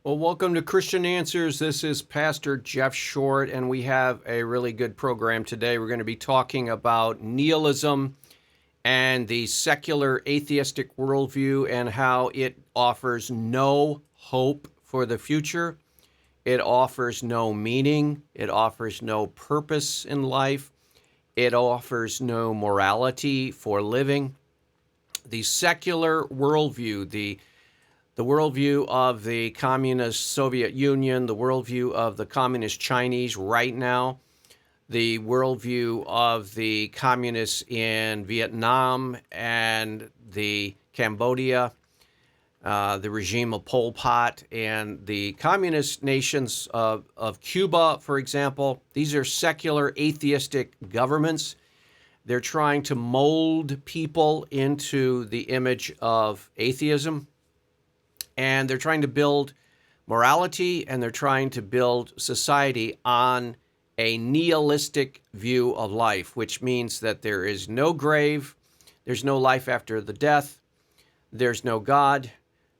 Well, welcome to Christian Answers. This is Pastor Jeff Short, and we have a really good program today. We're going to be talking about nihilism and the secular atheistic worldview and how it offers no hope for the future. It offers no meaning. It offers no purpose in life. It offers no morality for living. The secular worldview, the worldview of the communist Soviet Union, the worldview of the communist Chinese right now, the worldview of the communists in Vietnam and the Cambodia, the regime of Pol Pot, and the communist nations of Cuba, for example. These are secular atheistic governments. They're trying to mold people into the image of atheism. And they're trying to build morality, and they're trying to build society on a nihilistic view of life, which means that there is no grave, there's no life after the death, there's no God,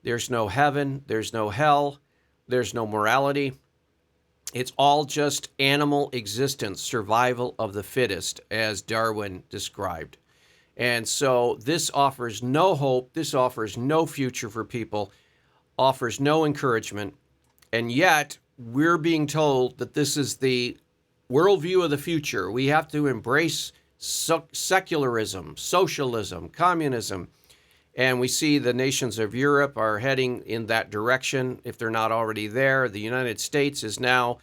there's no heaven, there's no hell, there's no morality. It's all just animal existence, survival of the fittest, as Darwin described. And so this offers no hope, this offers no future for people, offers no encouragement, and yet we're being told that this is the worldview of the future. We have to embrace secularism, socialism, communism, and we see the nations of Europe are heading in that direction, if they're not already there. The United States is now,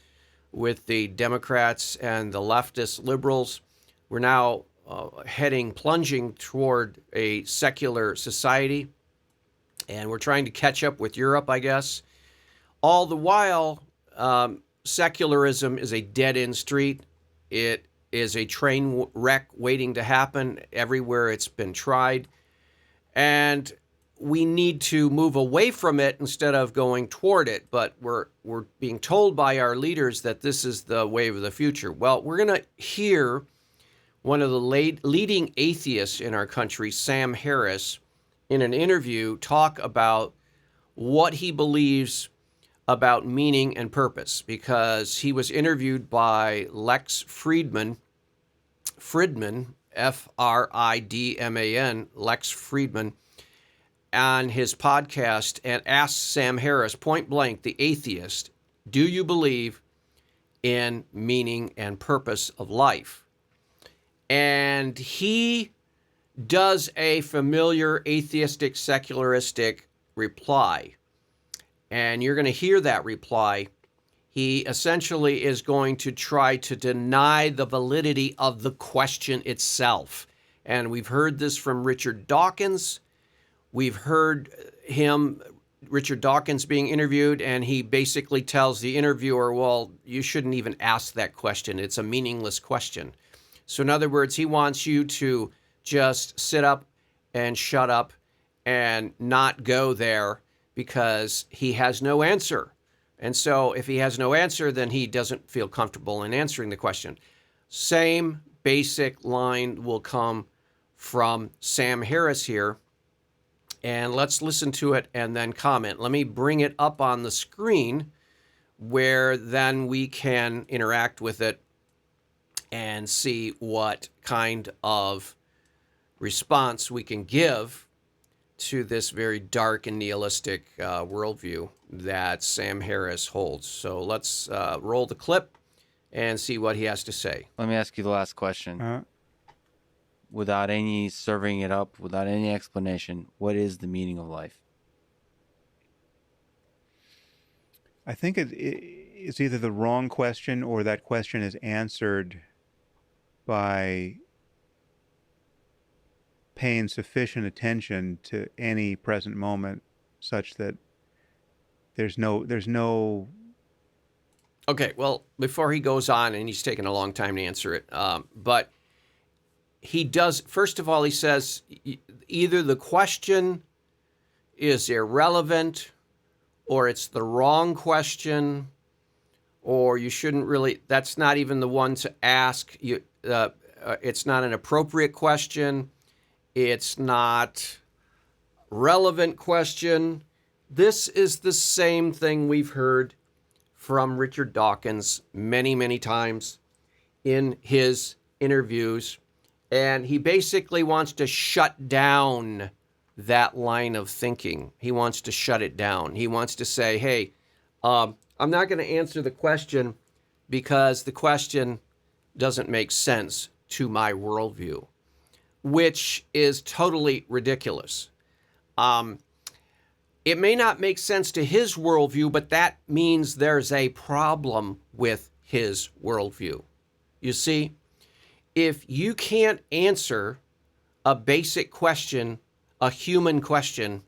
with the Democrats and the leftist liberals, we're now plunging toward a secular society. And we're trying to catch up with Europe, I guess. All the while, secularism is a dead-end street. It is a train wreck waiting to happen everywhere it's been tried. And we need to move away from it instead of going toward it. But we're being told by our leaders that this is the way of the future. Well, we're going to hear one of the leading atheists in our country, Sam Harris, in an interview talk about what he believes about meaning and purpose, because he was interviewed by Lex Fridman, F-R-I-D-M-A-N, Lex Fridman, on his podcast, and asked Sam Harris point blank, the atheist, do you believe in meaning and purpose of life? And he does a familiar atheistic, secularistic reply. And you're going to hear that reply. He essentially is going to try to deny the validity of the question itself. And we've heard this from Richard Dawkins. We've heard Richard Dawkins being interviewed, and he basically tells the interviewer, well, you shouldn't even ask that question. It's a meaningless question. So in other words, he wants you to just sit up and shut up and not go there because he has no answer. And so if he has no answer, then he doesn't feel comfortable in answering the question. Same basic line will come from Sam Harris here. And let's listen to it and then comment. Let me bring it up on the screen where then we can interact with it and see what kind of response we can give to this very dark and nihilistic worldview that Sam Harris holds. So let's roll the clip and see what he has to say. Let me ask you the last question. Without any serving it up, without any explanation, what is the meaning of life? I think it's either the wrong question or that question is answered by paying sufficient attention to any present moment such that there's no Okay, well, before he goes on, and he's taking a long time to answer it, but he does, first of all, he says either the question is irrelevant, or it's the wrong question, or you shouldn't really, that's not even the one to ask. It's not an appropriate question. It's not relevant question. This is the same thing we've heard from Richard Dawkins many, many times in his interviews. And he basically wants to shut down that line of thinking. He wants to shut it down. He wants to say, hey, I'm not going to answer the question because the question doesn't make sense to my worldview, which is totally ridiculous. It may not make sense to his worldview, but that means there's a problem with his worldview. You see, if you can't answer a basic question, a human question,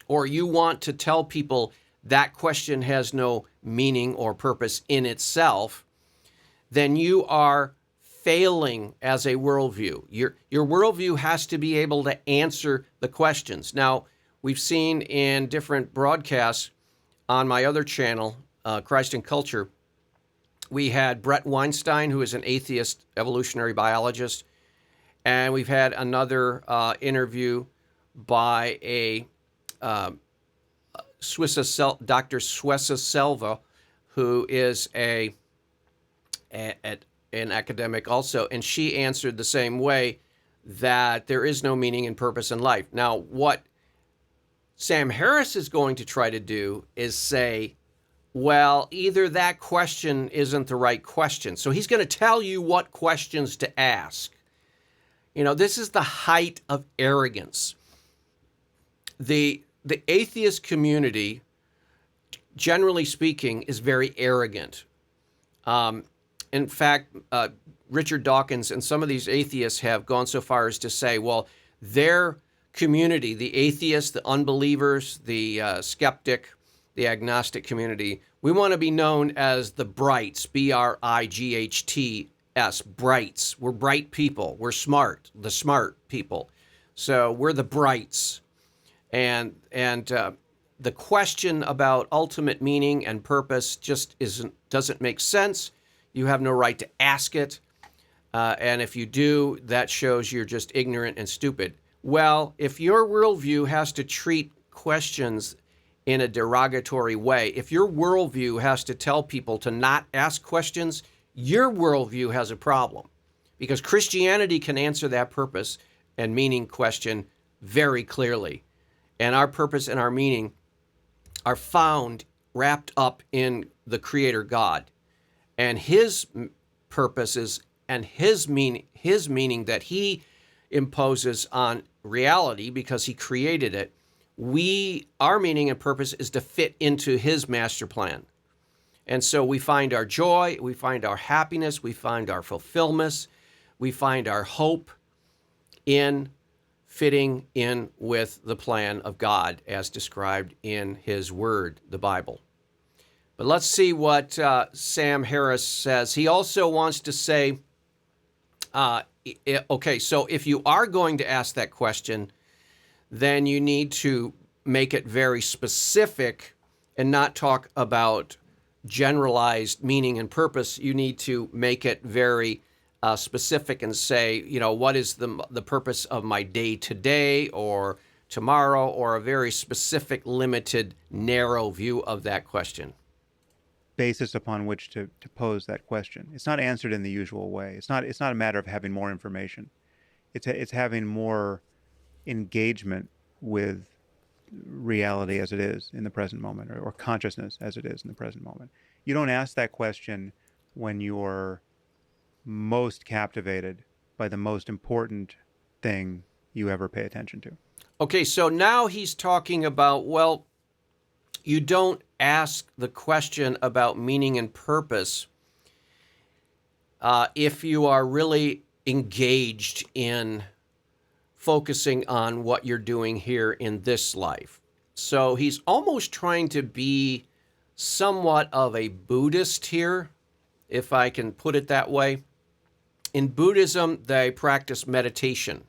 or you want to tell people that question has no meaning or purpose in itself, then you are failing as a worldview. Your worldview has to be able to answer the questions. Now, we've seen in different broadcasts on my other channel, Christ and Culture, we had Brett Weinstein, who is an atheist evolutionary biologist, and we've had another interview by a Dr. Suessa Selva, who is an academic also, and she answered the same way, that there is no meaning and purpose in life. Now, what Sam Harris is going to try to do is say, well, either that question isn't the right question. So he's going to tell you what questions to ask. You know, this is the height of arrogance. The atheist community, generally speaking, is very arrogant. In fact, Richard Dawkins and some of these atheists have gone so far as to say, well, their community, the atheists, the unbelievers, the skeptic, the agnostic community, we want to be known as the brights, B-R-I-G-H-T-S, brights. We're bright people. We're smart, the smart people. So we're the brights. And the question about ultimate meaning and purpose just doesn't make sense. You have no right to ask it. And if you do, that shows you're just ignorant and stupid. Well, if your worldview has to treat questions in a derogatory way, if your worldview has to tell people to not ask questions, your worldview has a problem. Because Christianity can answer that purpose and meaning question very clearly. And our purpose and our meaning are found wrapped up in the Creator God and His purposes and His meaning that He imposes on reality because He created it. Our meaning and purpose is to fit into His master plan. And so we find our joy, we find our happiness, we find our fulfillment, we find our hope in fitting in with the plan of God as described in His Word, the Bible. But let's see what Sam Harris says. He also wants to say, okay, so if you are going to ask that question, then you need to make it very specific and not talk about generalized meaning and purpose. You need to make it very specific and say, you know, what is the purpose of my day today or tomorrow, or a very specific, limited, narrow view of that question. Basis upon which to pose that question. It's not answered in the usual way. It's not a matter of having more information. It's having more engagement with reality as it is in the present moment, or consciousness as it is in the present moment. You don't ask that question when you're most captivated by the most important thing you ever pay attention to. Okay, so now he's talking about, well, you don't ask the question about meaning and purpose if you are really engaged in focusing on what you're doing here in this life. So he's almost trying to be somewhat of a Buddhist here, if I can put it that way. In Buddhism, they practice meditation.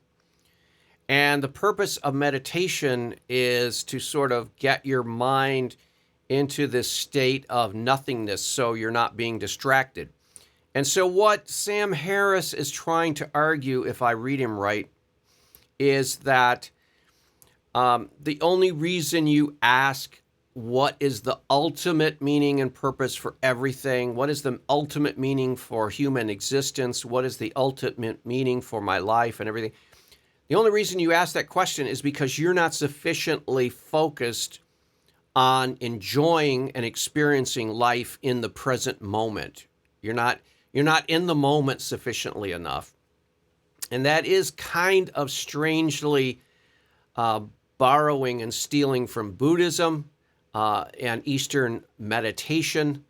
And the purpose of meditation is to sort of get your mind into this state of nothingness so you're not being distracted. And so what Sam Harris is trying to argue, if I read him right, is that the only reason you ask what is the ultimate meaning and purpose for everything, what is the ultimate meaning for human existence, what is the ultimate meaning for my life and everything, the only reason you ask that question is because you're not sufficiently focused on enjoying and experiencing life in the present moment. You're not in the moment sufficiently enough. And that is kind of strangely borrowing and stealing from Buddhism and Eastern meditation,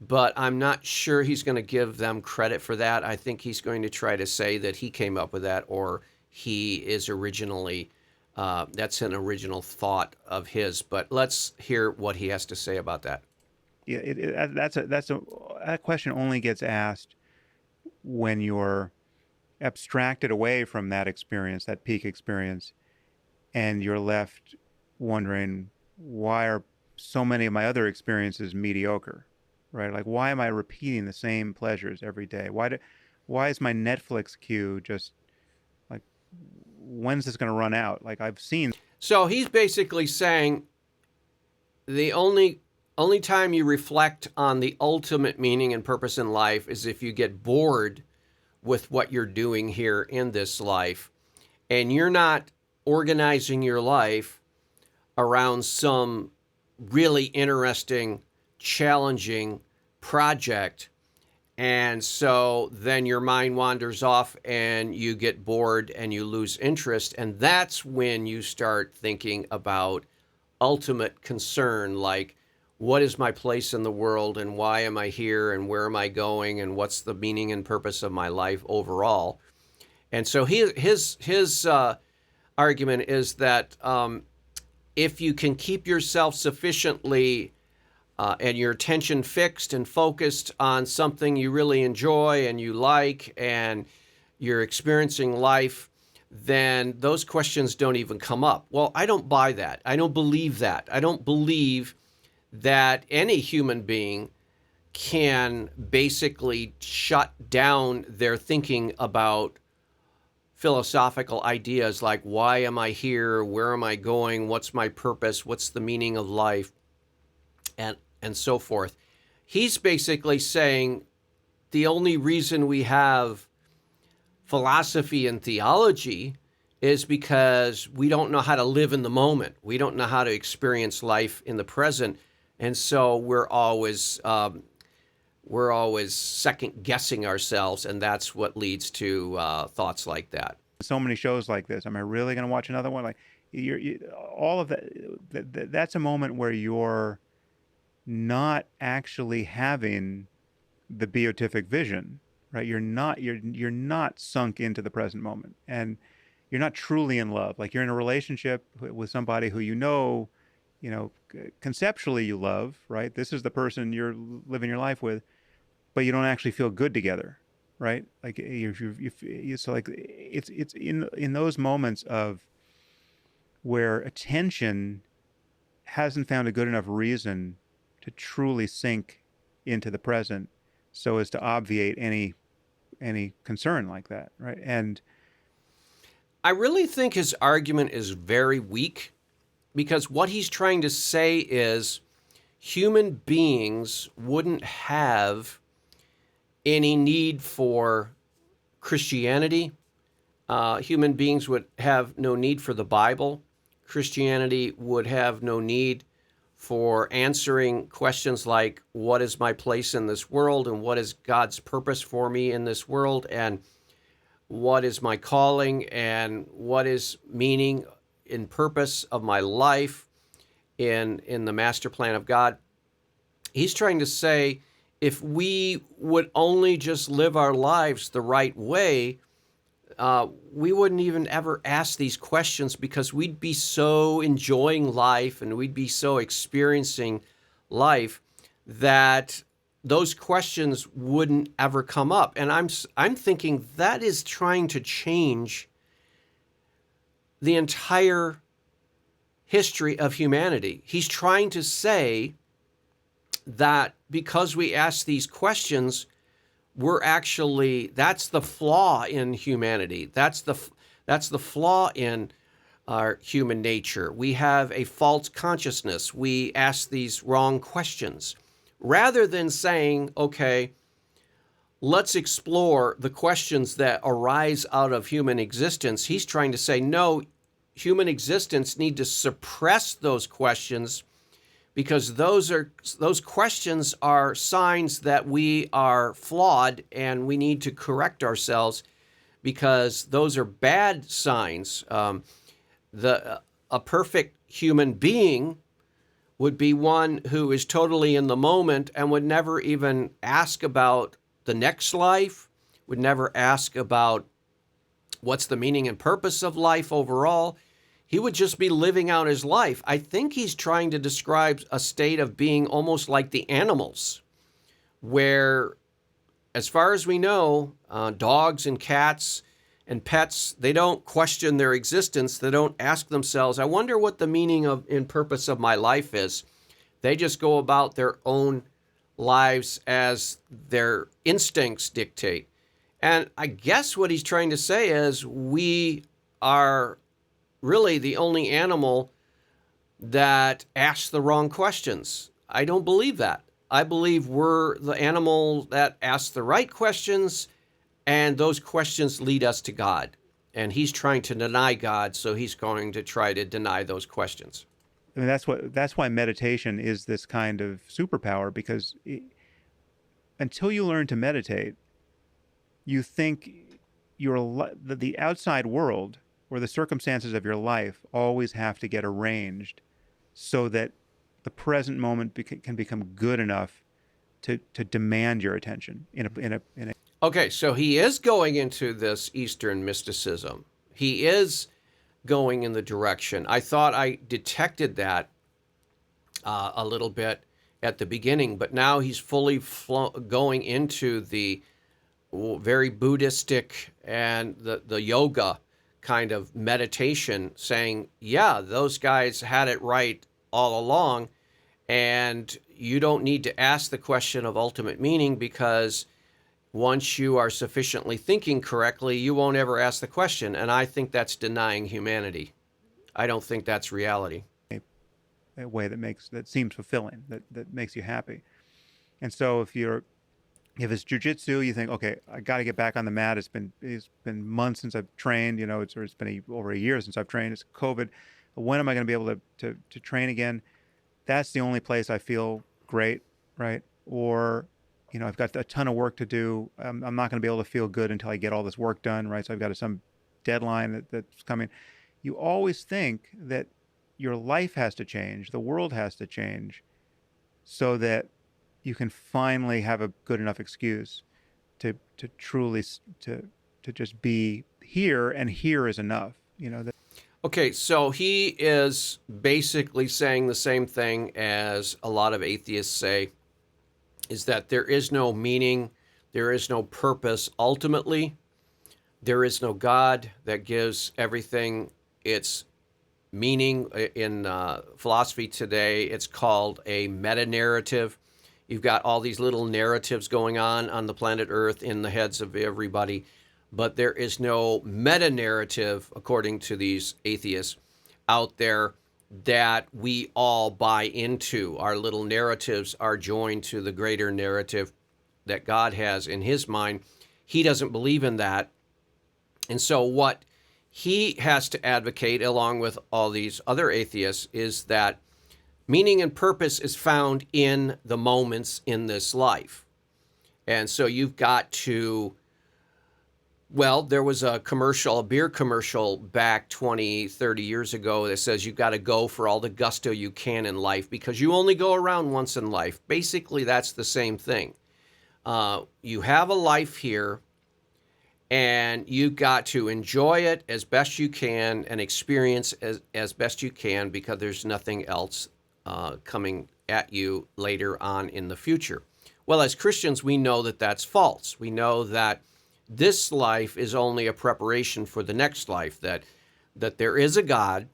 but I'm not sure he's going to give them credit for that. I think he's going to try to say that he came up with that, or he is originally, that's an original thought of his. But let's hear what he has to say about that. Yeah, that question only gets asked when you're abstracted away from that experience, that peak experience, and you're left wondering, why are so many of my other experiences mediocre, right? Like, why am I repeating the same pleasures every day? Why is my Netflix queue just like, when's this going to run out? Like, I've seen. So he's basically saying the only time you reflect on the ultimate meaning and purpose in life is if you get bored with what you're doing here in this life, and you're not organizing your life around some really interesting, challenging project. And so then your mind wanders off and you get bored and you lose interest. And that's when you start thinking about ultimate concern, like, what is my place in the world, and why am I here, and where am I going, and what's the meaning and purpose of my life overall? And so his argument is that if you can keep yourself sufficiently and your attention fixed and focused on something you really enjoy and you like, and you're experiencing life, then those questions don't even come up. Well, I don't buy that. I don't believe that. I don't believe that any human being can basically shut down their thinking about philosophical ideas like, why am I here? Where am I going? What's my purpose? What's the meaning of life? And so forth. He's basically saying the only reason we have philosophy and theology is because we don't know how to live in the moment. We don't know how to experience life in the present. And so we're always second guessing ourselves, and that's what leads to thoughts like that. So many shows like this. Am I really going to watch another one? Like, all of that. That's a moment where you're not actually having the beatific vision, right? You're not sunk into the present moment, and you're not truly in love. Like, you're in a relationship with somebody who conceptually you love, right? This is the person you're living your life with, but you don't actually feel good together, right? Like, so like it's in those moments of where attention hasn't found a good enough reason to truly sink into the present, so as to obviate any concern like that, right? And I really think his argument is very weak, because what he's trying to say is human beings wouldn't have any need for Christianity. Human beings would have no need for the Bible. Christianity would have no need for answering questions like, what is my place in this world, and what is God's purpose for me in this world, and what is my calling, and what is meaning and purpose of my life in the master plan of God. He's trying to say, if we would only just live our lives the right way, we wouldn't even ever ask these questions, because we'd be so enjoying life and we'd be so experiencing life that those questions wouldn't ever come up. And I'm thinking that is trying to change the entire history of humanity. He's trying to say that because we ask these questions, that's the flaw in humanity. That's the flaw in our human nature. We have a false consciousness. We ask these wrong questions. Rather than saying, okay, let's explore the questions that arise out of human existence, he's trying to say, no, human existence need to suppress those questions, because those questions are signs that we are flawed and we need to correct ourselves, because those are bad signs. A perfect human being would be one who is totally in the moment and would never even ask about the next life, would never ask about what's the meaning and purpose of life overall. He would just be living out his life. I think he's trying to describe a state of being almost like the animals, where, as far as we know, dogs and cats and pets, they don't question their existence. They don't ask themselves, I wonder what the meaning of and purpose of my life is. They just go about their own lives as their instincts dictate. And I guess what he's trying to say is we are really the only animal that asks the wrong questions. I don't believe that. I believe we're the animal that asks the right questions, and those questions lead us to God. And he's trying to deny God, so he's going to try to deny those questions. I mean, that's why meditation is this kind of superpower, because until you learn to meditate, you think the outside world or the circumstances of your life always have to get arranged so that the present moment can become good enough to demand your attention in a. Okay, so he is going into this Eastern mysticism. He is going in the direction. I thought I detected that a little bit at the beginning, but now he's fully going into the very Buddhistic and the yoga kind of meditation, saying, yeah, those guys had it right all along, and you don't need to ask the question of ultimate meaning, because once you are sufficiently thinking correctly, you won't ever ask the question. And I think that's denying humanity. I don't think that's reality. A way that seems fulfilling, that makes you happy. And so if it's jujitsu, you think, okay, I got to get back on the mat. It's been months since I've trained. It's been over a year since I've trained. It's COVID. When am I going to be able to train again? That's the only place I feel great, right? Or, I've got a ton of work to do. I'm not going to be able to feel good until I get all this work done, right? So I've got some deadline that's coming. You always think that your life has to change, the world has to change, so that you can finally have a good enough excuse to truly to just be here, and here is enough. Okay, so he is basically saying the same thing as a lot of atheists say, is that there is no meaning, there is no purpose. Ultimately, there is no God that gives everything its meaning. In philosophy today, it's called a meta-narrative. You've got all these little narratives going on the planet Earth in the heads of everybody, but there is no meta-narrative, according to these atheists out there, that we all buy into. Our little narratives are joined to the greater narrative that God has in his mind. He doesn't believe in that. And so what he has to advocate, along with all these other atheists, is that meaning and purpose is found in the moments in this life. And so you've got to, well, there was a commercial, a beer commercial back 20, 30 years ago that says you've got to go for all the gusto you can in life because you only go around once in life. Basically, that's the same thing. You have a life here, and you've got to enjoy it as best you can and experience as best you can because there's nothing else coming at you later on in the future. Well, as Christians, we know that that's false. We know that this life is only a preparation for the next life, that there is a God.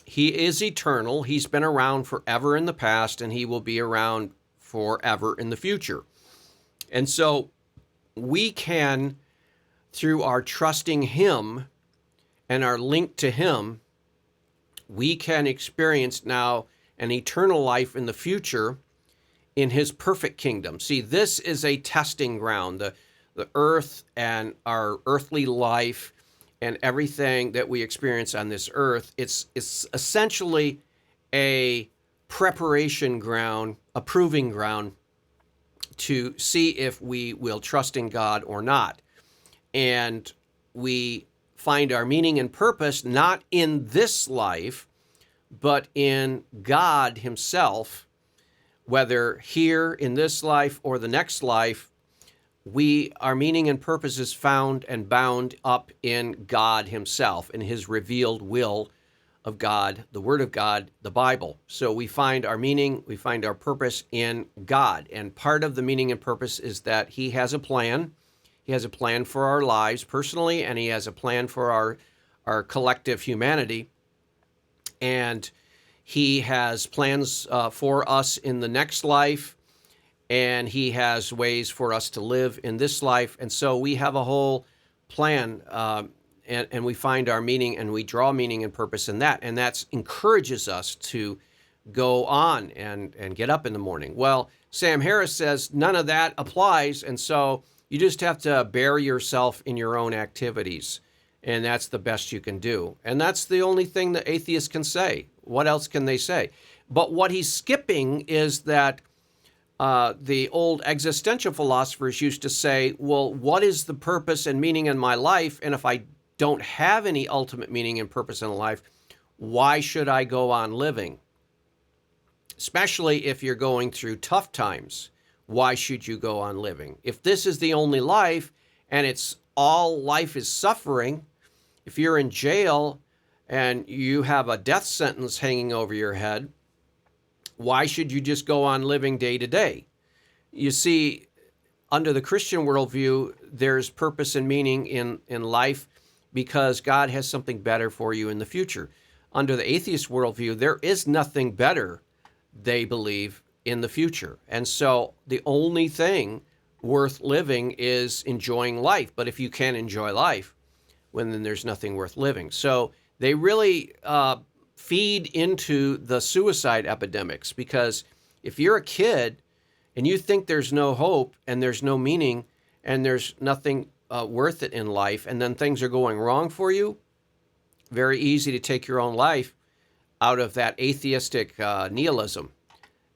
He is eternal. He's been around forever in the past, and he will be around forever in the future. And so we can, through our trusting him and our link to him, we can experience now an eternal life in the future in his perfect kingdom. See, this is a testing ground. The earth and our earthly life and everything that we experience on this earth, it's essentially a preparation ground, a proving ground to see if we will trust in God or not. And we find our meaning and purpose not in this life, but in God himself, whether here in this life or the next life. Our meaning and purpose is found and bound up in God himself, in his revealed will of God, the Word of God, the Bible. So we find our meaning, we find our purpose in God. And part of the meaning and purpose is that he has a plan. He has a plan for our lives personally, and he has a plan for our collective humanity. And he has plans for us in the next life, and he has ways for us to live in this life. And so we have a whole plan, and we find our meaning, and we draw meaning and purpose in that. And that encourages us to go on and get up in the morning. Well, Sam Harris says none of that applies, and so you just have to bury yourself in your own activities, and that's the best you can do. And that's the only thing that atheists can say. What else can they say? But what he's skipping is that the old existential philosophers used to say, well, what is the purpose and meaning in my life? And if I don't have any ultimate meaning and purpose in life, why should I go on living? Especially if you're going through tough times. Why should you go on living? If this is the only life and it's all life is suffering, if you're in jail and you have a death sentence hanging over your head, why should you just go on living day to day? You see, under the Christian worldview, there's purpose and meaning in life because God has something better for you in the future. Under the atheist worldview, there is nothing better, they believe, in the future. And so the only thing worth living is enjoying life. But if you can't enjoy life, well, then there's nothing worth living. So they really feed into the suicide epidemics, because if you're a kid and you think there's no hope and there's no meaning and there's nothing worth it in life, and then things are going wrong for you, very easy to take your own life out of that atheistic nihilism.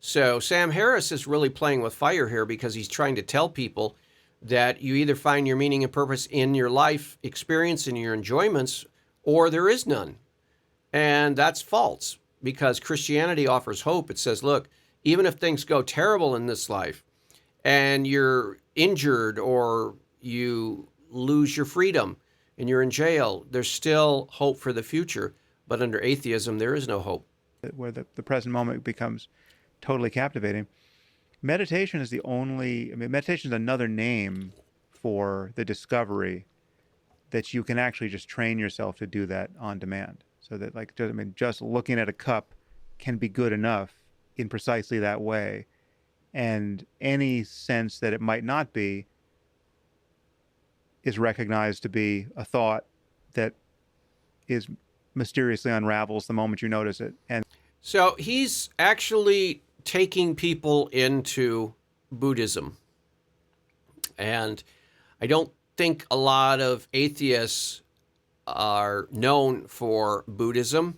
So Sam Harris is really playing with fire here, because he's trying to tell people that you either find your meaning and purpose in your life experience and your enjoyments, or there is none. And that's false, because Christianity offers hope. It says, look, even if things go terrible in this life and you're injured or you lose your freedom and you're in jail, there's still hope for the future. But under atheism, there is no hope. Where the present moment becomes totally captivating. Meditation is meditation is another name for the discovery that you can actually just train yourself to do that on demand. So that, just looking at a cup can be good enough in precisely that way. And any sense that it might not be is recognized to be a thought that is mysteriously unravels the moment you notice it. And so he's actually taking people into Buddhism. And I don't think a lot of atheists are known for Buddhism,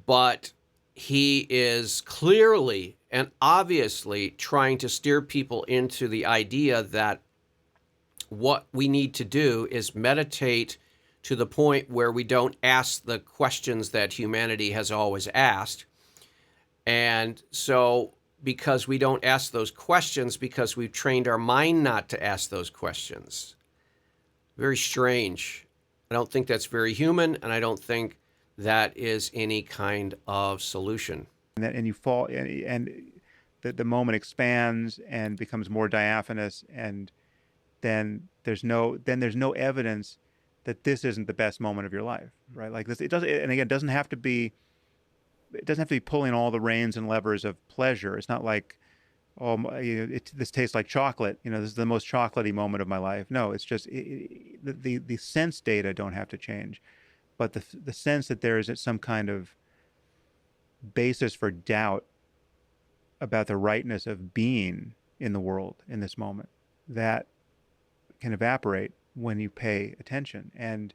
but he is clearly and obviously trying to steer people into the idea that what we need to do is meditate to the point where we don't ask the questions that humanity has always asked. And so, because we don't ask those questions, because we've trained our mind not to ask those questions. Very strange. I don't think that's very human, and I don't think that is any kind of solution. And you fall, and the moment expands and becomes more diaphanous, and then there's no evidence that this isn't the best moment of your life, right? Like this, it doesn't, and again, it doesn't have to be pulling all the reins and levers of pleasure. It's not like, oh, this tastes like chocolate. This is the most chocolatey moment of my life. No, it's just the sense data don't have to change, but the sense that there is some kind of basis for doubt about the rightness of being in the world in this moment, that can evaporate when you pay attention. And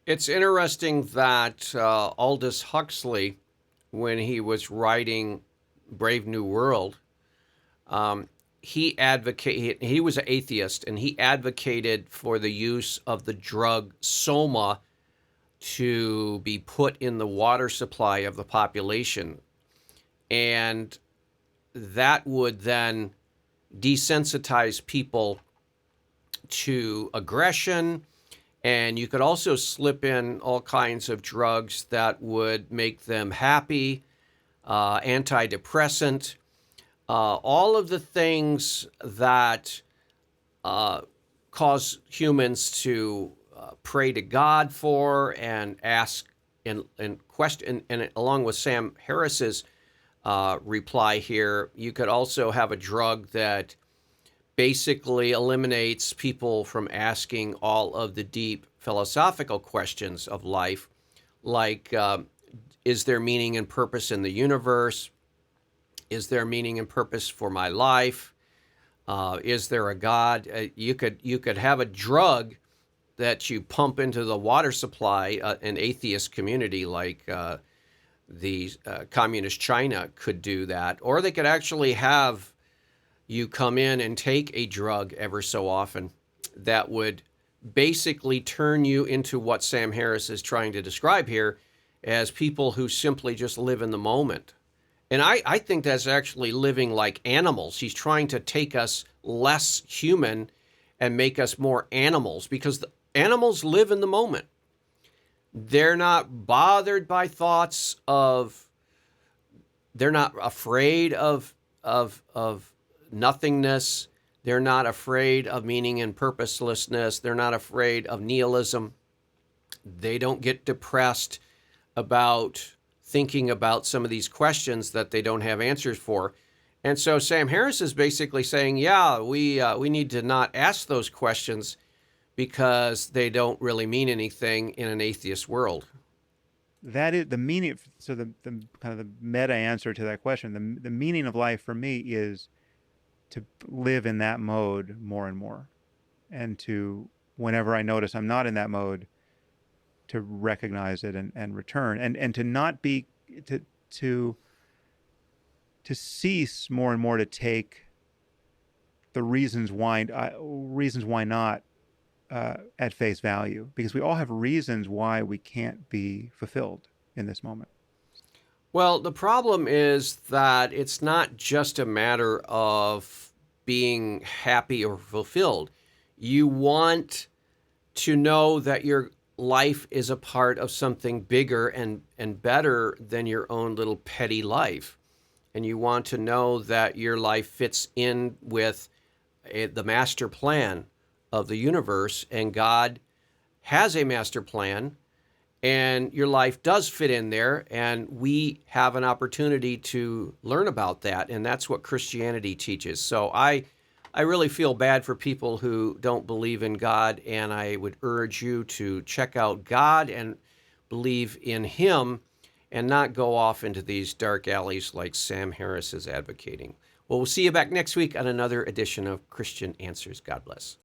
it's interesting that Aldous Huxley, when he was writing Brave New World, he was an atheist, and he advocated for the use of the drug soma to be put in the water supply of the population. And that would then desensitize people to aggression. And you could also slip in all kinds of drugs that would make them happy, antidepressant, all of the things that cause humans to pray to God for and ask and question. And along with Sam Harris's reply here, you could also have a drug that basically eliminates people from asking all of the deep philosophical questions of life, like is there meaning and purpose in the universe? Is there meaning and purpose for my life? Is there a God? You could have a drug that you pump into the water supply, an atheist community like the communist China could do that, or they could actually have you come in and take a drug ever so often that would basically turn you into what Sam Harris is trying to describe here as people who simply just live in the moment. And I think that's actually living like animals. He's trying to take us less human and make us more animals, because the animals live in the moment. They're not bothered by thoughts they're not afraid of nothingness. They're not afraid of meaning and purposelessness. They're not afraid of nihilism. They don't get depressed about thinking about some of these questions that they don't have answers for. And so Sam Harris is basically saying, yeah, we need to not ask those questions because they don't really mean anything in an atheist world. That is the meaning. So the kind of the meta answer to that question, the meaning of life for me is to live in that mode more and more, and to, whenever I notice I'm not in that mode, to recognize it and return, and to not be to cease more and more to take the reasons why not at face value, because we all have reasons why we can't be fulfilled in this moment. Well, the problem is that it's not just a matter of being happy or fulfilled. You want to know that your life is a part of something bigger and better than your own little petty life. And you want to know that your life fits in with the master plan of the universe, and God has a master plan, and your life does fit in there, and we have an opportunity to learn about that, and that's what Christianity teaches. So I really feel bad for people who don't believe in God, and I would urge you to check out God and believe in Him and not go off into these dark alleys like Sam Harris is advocating. Well, we'll see you back next week on another edition of Christian Answers. God bless.